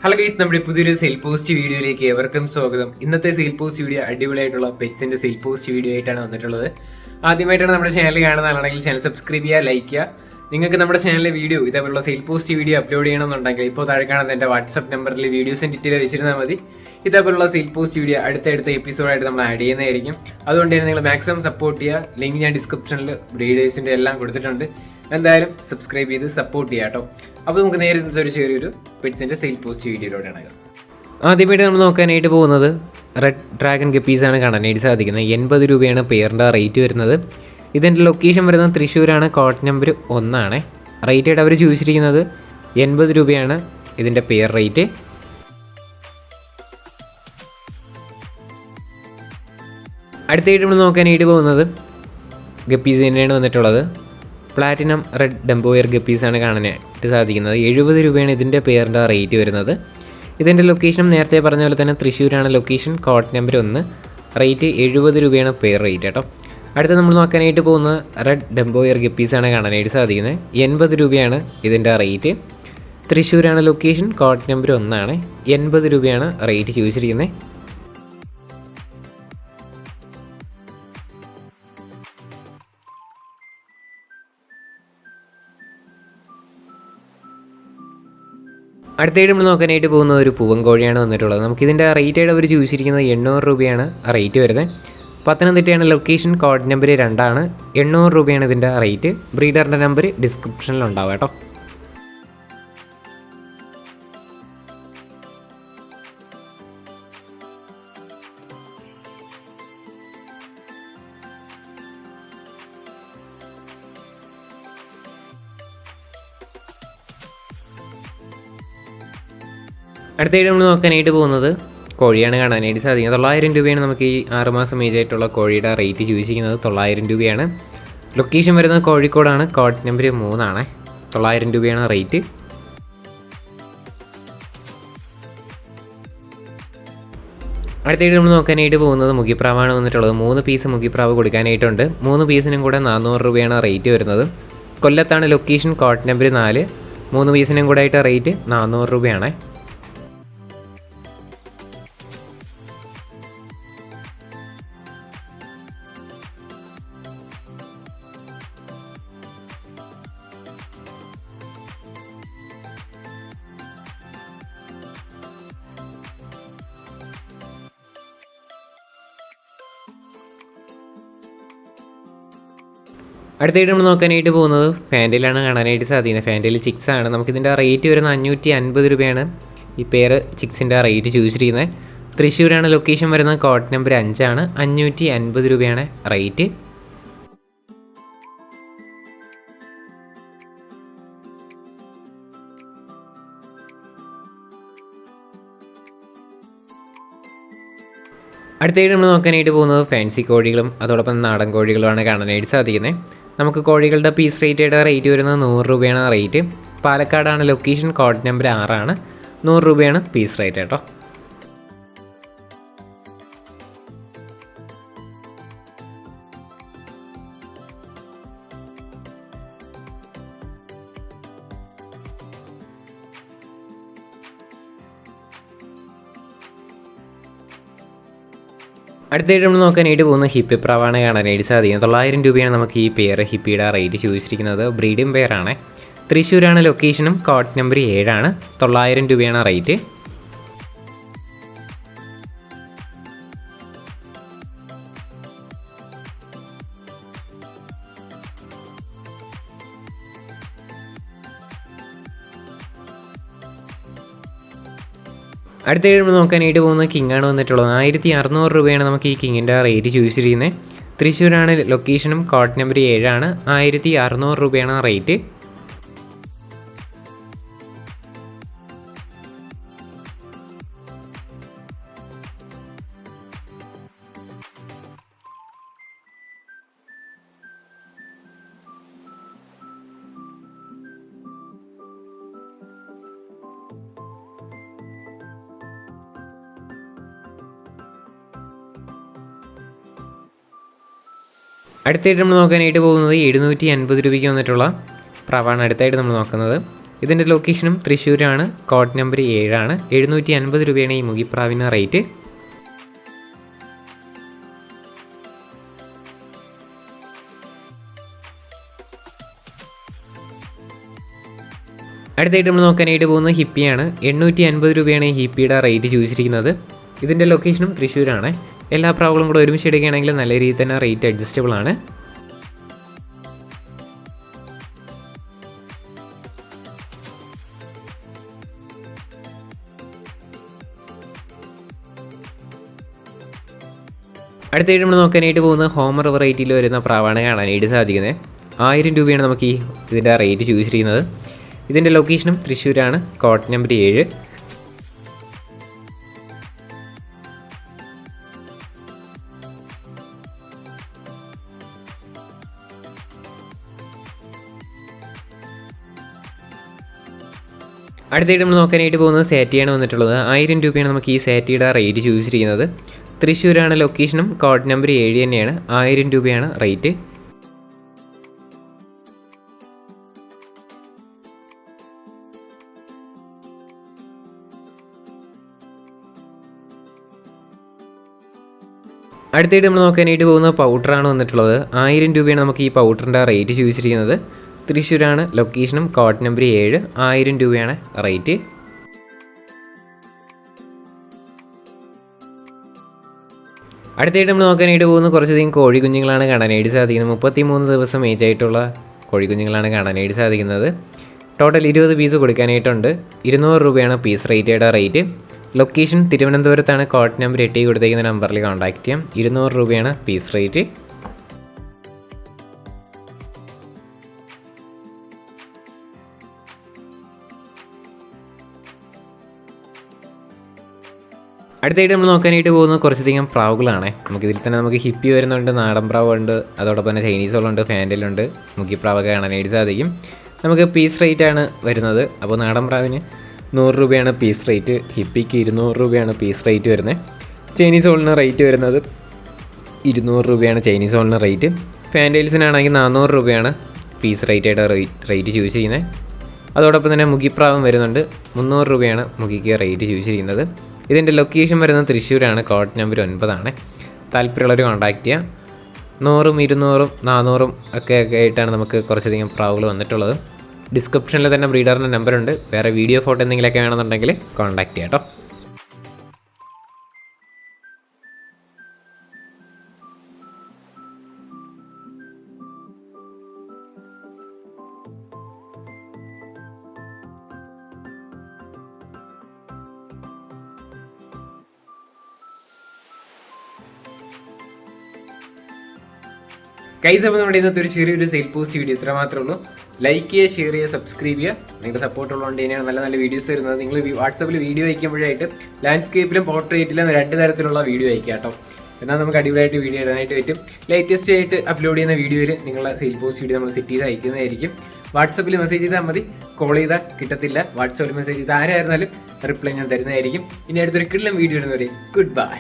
Hello guys, നമ്മുടെ പുതിയൊരു sale post വീഡിയോയിലേക്ക് ഏവർക്കും സ്വാഗതം. ഇന്നത്തെ സെയിൽ പോസ്റ്റ് വീഡിയോ അടിപൊളിയായിട്ടുള്ള പെറ്റ്സിന്റെ സെയിൽ പോസ്റ്റ് വീഡിയോ ആയിട്ടാണ് വന്നിട്ടുള്ളത്. ആദ്യമായിട്ടാണ് നമ്മുടെ ചാനൽ കാണുന്നതാണെങ്കിൽ ചാനൽ സബ്സ്ക്രൈബ് ചെയ്യുക, ലൈക്ക് ചെയ്യുക. നിങ്ങൾക്ക് നമ്മുടെ ചാനലിലെ വീഡിയോ ഇതേപോലുള്ള സെയിൽ പോസ്റ്റ് വീഡിയോ അപ്ലോഡ് ചെയ്യണമെന്നുണ്ടെങ്കിൽ ഇപ്പോൾ താഴെ കാണുന്ന എൻ്റെ വാട്സ്ആപ്പ് നമ്പറിൽ വീഡിയോസും ഡീറ്റെയിൽ വെച്ചിരുന്നാൽ മതി. ഇതേപോലുള്ള സെയിൽ പോസ്റ്റ് വീഡിയോ അടുത്ത എപ്പിസോഡായിട്ട് നമ്മൾ ആഡ് ചെയ്യുന്നതായിരിക്കും. അതുകൊണ്ട് തന്നെ നിങ്ങൾ മാക്സിമം സപ്പോർട്ട് ചെയ്യുക. ലിങ്ക് ഞാൻ ഡിസ്ക്രിപ്ഷനിൽ വീഡിയോസിൻ്റെ എല്ലാം കൊടുത്തിട്ടുണ്ട്. എന്തായാലും സബ്സ്ക്രൈബ് ചെയ്ത് സപ്പോർട്ട് ചെയ്യാം കേട്ടോ. അപ്പോൾ നമുക്ക് നേരത്തെ ഒരു ചെറിയൊരു പെറ്റ്സിൻ്റെ സെയിൽ പോസ്റ്റ് വീഡിയോയിലൂടെയാണ്. ആദ്യമായിട്ട് നമ്മൾ നോക്കാനായിട്ട് പോകുന്നത് റെഡ് ഡ്രാഗൺ ഗപ്പീസാണ് കാണാനായിട്ട് സാധിക്കുന്നത്. 80 രൂപയാണ് പെയറിൻ്റെ റേറ്റ് വരുന്നത്. ഇതിൻ്റെ ലൊക്കേഷൻ വരുന്നത് തൃശ്ശൂരാണ്. കോട്ട് നമ്പർ 1 റേറ്റ് ആയിട്ട് അവർ ചോദിച്ചിരിക്കുന്നത് 80 രൂപയാണ് ഇതിൻ്റെ പെയർ റേറ്റ്. അടുത്തായിട്ട് നമ്മൾ നോക്കാനായിട്ട് പോകുന്നത് ഗപ്പീസ് തന്നെയാണ് വന്നിട്ടുള്ളത്. പ്ലാറ്റിനം റെഡ് ഡംബോയർ ഗപ്പീസാണ് കാണാനായിട്ട് സാധിക്കുന്നത്. 70 രൂപയാണ് ഇതിൻ്റെ പെയറിൻ്റെ റേറ്റ് വരുന്നത്. ഇതിൻ്റെ ലൊക്കേഷൻ നേരത്തെ പറഞ്ഞ പോലെ തന്നെ തൃശ്ശൂരാണ് ലൊക്കേഷൻ. കോട്ട് നമ്പർ 1 റേറ്റ് 70 രൂപയാണ് പെയർ റേറ്റ് കേട്ടോ. അടുത്ത് നമ്മൾ നോക്കാനായിട്ട് പോകുന്നത് റെഡ് ഡംബോയർ ഗപ്പീസാണ് കാണാനായിട്ട് സാധിക്കുന്നത്. 80 രൂപയാണ് ഇതിൻ്റെ റേറ്റ്. തൃശ്ശൂരാണ് ലൊക്കേഷൻ. കോട്ട് നമ്പർ 1 80 രൂപയാണ് റേറ്റ് ചോദിച്ചിരിക്കുന്നത്. അടുത്തായിട്ട് നമ്മൾ നോക്കാനായിട്ട് പോകുന്ന ഒരു പൂവൻ കോഴിയാണ് വന്നിട്ടുള്ളത്. നമുക്കിതിൻ്റെ റേറ്റായിട്ട് അവർ ചോദിച്ചിരിക്കുന്നത് 800 രൂപയാണ് റേറ്റ് വരുന്നത്. പത്തനംതിട്ടയാണ് ലൊക്കേഷൻ. കോഡ് നമ്പർ 2 800 രൂപയാണ് ഇതിൻ്റെ റേറ്റ്. ബ്രീഡറിൻ്റെ നമ്പർ ഡിസ്ക്രിപ്ഷനിലുണ്ടാവും കേട്ടോ. അടുത്തായിട്ട് നമ്മൾ നോക്കാനായിട്ട് പോകുന്നത് കോഴിയാണ് കാണാനായിട്ട് സാധിക്കുന്നത്. 900 രൂപയാണ് നമുക്ക് ഈ 6 മാസം ഏജ് ആയിട്ടുള്ള കോഴിയുടെ റേറ്റ് ചോദിച്ചിരിക്കുന്നത്. 900 രൂപയാണ്. ലൊക്കേഷൻ വരുന്നത് കോഴിക്കോടാണ്. കോഡ് നമ്പർ 3 900 രൂപയാണ് റേറ്റ്. അടുത്തായിട്ട് നമ്മൾ നോക്കാനായിട്ട് പോകുന്നത് മുഖിപ്രാവാണ് വന്നിട്ടുള്ളത്. 3 പീസ് മുഖിപ്രാവ് കൊടുക്കാനായിട്ടുണ്ട്. 3 പീസിനും കൂടെ 400 രൂപയാണ് റേറ്റ് വരുന്നത്. കൊല്ലത്താണ് ലൊക്കേഷൻ. കോഡ് നമ്പർ 4 3 പീസിനും കൂടെ ആയിട്ട് റേറ്റ് 400 രൂപയാണ്. അടുത്തായിട്ട് നമ്മൾ നോക്കാനായിട്ട് പോകുന്നത് ഫാൻറ്റയിലാണ് കാണാനായിട്ട് സാധിക്കുന്നത്. ഫാൻറ്റയിൽ ചിക്സ് ആണ്. നമുക്കിതിൻ്റെ റേറ്റ് വരുന്നത് 550 രൂപയാണ് ഈ പെയർ ചിക്സിൻ്റെ റേറ്റ് ചോദിച്ചിരിക്കുന്നത്. തൃശ്ശൂരാണ് ലൊക്കേഷൻ വരുന്നത്. കോഡ് നമ്പർ 5 550 രൂപയാണ് റേറ്റ്. അടുത്തായിട്ട് നമ്മൾ നോക്കാനായിട്ട് പോകുന്നത് ഫാൻസി കോഴികളും അതോടൊപ്പം നാടൻ കോഴികളുമാണ് കാണാനായിട്ട് സാധിക്കുന്നത്. നമുക്ക് കോഴികളുടെ പീസ് റേറ്റ് വരുന്നത് 100 രൂപയാണ് റേറ്റ്. പാലക്കാടാണ് ലൊക്കേഷൻ. കോഡ് നമ്പർ 6 100 രൂപയാണ് പീസ് റേറ്റ് കേട്ടോ. അടുത്തായിട്ട് നമ്മൾ നോക്കാനായിട്ട് പോകുന്ന ഹിപ്പി പ്രാവാണ് കാണാനായിട്ട് സാധിക്കുന്നത്. 900 രൂപയാണ് നമുക്ക് ഈ പെയർ ഹിപ്പിയുടെ റേറ്റ് ചോദിച്ചിരിക്കുന്നത്. ബ്രീഡിംഗ് പെയറാണ്. തൃശ്ശൂരാണ് ലൊക്കേഷനും. കോഡ് നമ്പർ 7 900 രൂപയാണ് റേറ്റ്. അടുത്തായിട്ട് നമ്മൾ നോക്കാനായിട്ട് പോകുന്നത് കിങ്ങാണ് വന്നിട്ടുള്ളത്. 1600 രൂപയാണ് നമുക്ക് ഈ കിങ്ങിൻ്റെ റേറ്റ് ചോദിച്ചിരിക്കുന്നത്. തൃശ്ശൂരാണ് ലൊക്കേഷനും. കോഡ് നമ്പർ 7 1600 രൂപയാണ് റേറ്റ്. അടുത്തായിട്ട് നമ്മൾ നോക്കാനായിട്ട് പോകുന്നത് 750 രൂപയ്ക്ക് വന്നിട്ടുള്ള പ്രാവാണ് അടുത്തായിട്ട് നമ്മൾ നോക്കുന്നത്. ഇതിൻ്റെ ലൊക്കേഷനും തൃശ്ശൂരാണ്. കോഡ് നമ്പർ 7 750 രൂപയാണ് ഈ മുഗിപ്രാവിന് റേറ്റ്. അടുത്തായിട്ട് നമ്മൾ നോക്കാനായിട്ട് പോകുന്നത് ഹിപ്പിയാണ്. 850 രൂപയാണ് ഈ ഹിപ്പിയുടെ റേറ്റ് ചോദിച്ചിരിക്കുന്നത്. ഇതിൻ്റെ ലൊക്കേഷനും തൃശ്ശൂരാണ്. എല്ലാ പ്രാവുകളും കൂടെ ഒരുമിച്ച് എടുക്കുകയാണെങ്കിൽ നല്ല രീതിയിൽ തന്നെ റേറ്റ് അഡ്ജസ്റ്റബിൾ ആണ്. അടുത്തായിട്ട് നമ്മൾ നോക്കാനായിട്ട് പോകുന്നത് ഹോമർ വെറൈറ്റിയിൽ വരുന്ന പ്രാവാണ് കാണാനായിട്ട് സാധിക്കുന്നത്. 1000 രൂപയാണ് നമുക്ക് ഇതിൻ്റെ റേറ്റ് ചോദിച്ചിരിക്കുന്നത്. ഇതിൻ്റെ ലൊക്കേഷനും തൃശ്ശൂരാണ്. Code number 7. അടുത്തായിട്ട് നമ്മൾ നോക്കാനായിട്ട് പോകുന്നത് സാറ്റിയാണ് വന്നിട്ടുള്ളത്. 1000 രൂപയാണ് നമുക്ക് ഈ സാറ്റിയുടെ റേറ്റ് ചോദിച്ചിരിക്കുന്നത്. തൃശ്ശൂരാണ് ലൊക്കേഷനും. കോഡ് നമ്പർ 7 തന്നെയാണ്. 1000 രൂപയാണ് റേറ്റ്. അടുത്തായിട്ട് നമ്മൾ നോക്കാനായിട്ട് പോകുന്ന പൗഡറാണ് വന്നിട്ടുള്ളത്. 1000 രൂപയാണ് നമുക്ക് ഈ പൗഡറിൻ്റെ റേറ്റ് ചോദിച്ചിരിക്കുന്നത്. തൃശ്ശൂരാണ് ലൊക്കേഷനും. Code number 7. 1000 രൂപയാണ് റേറ്റ്. അടുത്തായിട്ട് നമ്മൾ നോക്കാനായിട്ട് പോകുന്ന കുറച്ചധികം കോഴിക്കുഞ്ഞുങ്ങളാണ് കാണാനായിട്ട് സാധിക്കുന്നത്. 33 ദിവസം ഏജ് ആയിട്ടുള്ള കോഴിക്കുഞ്ഞുങ്ങളാണ് കാണാനായിട്ട് സാധിക്കുന്നത്. Total 20 piece കൊടുക്കാനായിട്ടുണ്ട്. 200 രൂപയാണ് പീസ് റേറ്റയുടെ റേറ്റ്. ലൊക്കേഷൻ തിരുവനന്തപുരത്താണ്. കോഡ് നമ്പർ 8 കൊടുത്തേക്കുന്ന നമ്പറിൽ കോൺടാക്ട് ചെയ്യാം. 200 രൂപയാണ് പീസ് റേറ്റ്. അടുത്തായിട്ട് നമ്മൾ നോക്കാനായിട്ട് പോകുന്നത് കുറച്ചധികം പ്രാവുകളാണ്. നമുക്കിതിൽ തന്നെ നമുക്ക് ഹിപ്പി വരുന്നുണ്ട്, നാടൻ പ്രാവുണ്ട്, അതോടൊപ്പം തന്നെ ചൈനീസുകളുണ്ട്, ഫാൻഡലുണ്ട്, മുക്കിപ്രാവൊക്കെ കാണാനായിട്ട് സാധിക്കും. നമുക്ക് പീസ് റേറ്റ് ആണ് വരുന്നത്. അപ്പോൾ നാടൻ പ്രാവിന് 100 രൂപയാണ് പീസ് റേറ്റ്. ഹിപ്പിക്ക് 200 രൂപയാണ് പീസ് റേറ്റ് വരുന്നത്. ചൈനീസ് ഹോളിന് റേറ്റ് വരുന്നത് 200 രൂപയാണ് ചൈനീസ് ഹോളിന് റേറ്റ്. ഫാൻഡൽസിനാണെങ്കിൽ 400 രൂപയാണ് പീസ് റേറ്റായിട്ട് റേറ്റ് ചോദിച്ചിരിക്കുന്നത്. അതോടൊപ്പം തന്നെ മുഗിപ്രാവും വരുന്നുണ്ട്. 300 രൂപയാണ് മുഗിക്ക് റേറ്റ് ചോദിച്ചിരിക്കുന്നത്. ഇതിൻ്റെ ലൊക്കേഷൻ വരുന്നത് തൃശ്ശൂരാണ്. Code number 9. താല്പര്യമുള്ളവർ കോൺടാക്ട് ചെയ്യാം. 100, 200, 400 ഒക്കെ ആയിട്ടാണ് നമുക്ക് കുറച്ചധികം പ്രാവുകൾ വന്നിട്ടുള്ളത്. ഡിസ്ക്രിപ്ഷനിൽ തന്നെ ബ്രീഡറിൻ്റെ നമ്പറുണ്ട്. വേറെ വീഡിയോ ഫോട്ടോ എന്തെങ്കിലുമൊക്കെ വേണമെന്നുണ്ടെങ്കിൽ കോൺടാക്ട് ചെയ്യാം കേട്ടോ. ഗൈസ്, അപ്പോൾ നമ്മുടെ ഇന്നത്തെ ഒരു ചെറിയൊരു സെയിൽ പോസ്റ്റ് വീഡിയോ ഇത്ര മാത്രമേ ഉള്ളൂ. ലൈക്ക് ചെയ്യുക, ഷെയർ ചെയ്യുക, സബ്സ്ക്രൈബ് ചെയ്യുക. നിങ്ങളുടെ സപ്പോർട്ട് ഉള്ളതുകൊണ്ട് തന്നെയാണ് നല്ല നല്ല വീഡിയോസ് വരുന്നത്. നിങ്ങൾ വാട്സാപ്പിൽ വീഡിയോ അയക്കുമ്പോഴായിട്ട് ലാൻഡ്സ്കേപ്പിലും പോർട്രേറ്റിലും 2 തരത്തിലുള്ള വീഡിയോ അയക്കുക കേട്ടോ. എന്നാൽ നമുക്ക് അടിപൊളിയായിട്ട് വീഡിയോ ഇടാനായിട്ട് പറ്റും. ലേറ്റസ്റ്റ് ആയിട്ട് അപ്ലോഡ് ചെയ്യുന്ന വീഡിയോയിൽ നിങ്ങളുടെ സെയിൽ പോസ്റ്റ് വീഡിയോ നമ്മൾ സെറ്റ് ചെയ്ത് അയക്കുന്നതായിരിക്കും. വാട്സാപ്പിൽ മെസ്സേജ് ചെയ്താൽ മതി. കോൾ ചെയ്താൽ കിട്ടത്തില്ല. വാട്സാപ്പിൽ മെസ്സേജ് ചെയ്താൽ ആരായിരുന്നാലും റിപ്ലൈ ഞാൻ തരുന്നതായിരിക്കും. ഇനി അടുത്തൊരു കിടിലൻ വീഡിയോ ഇടുന്നവരെ ഗുഡ് ബൈ.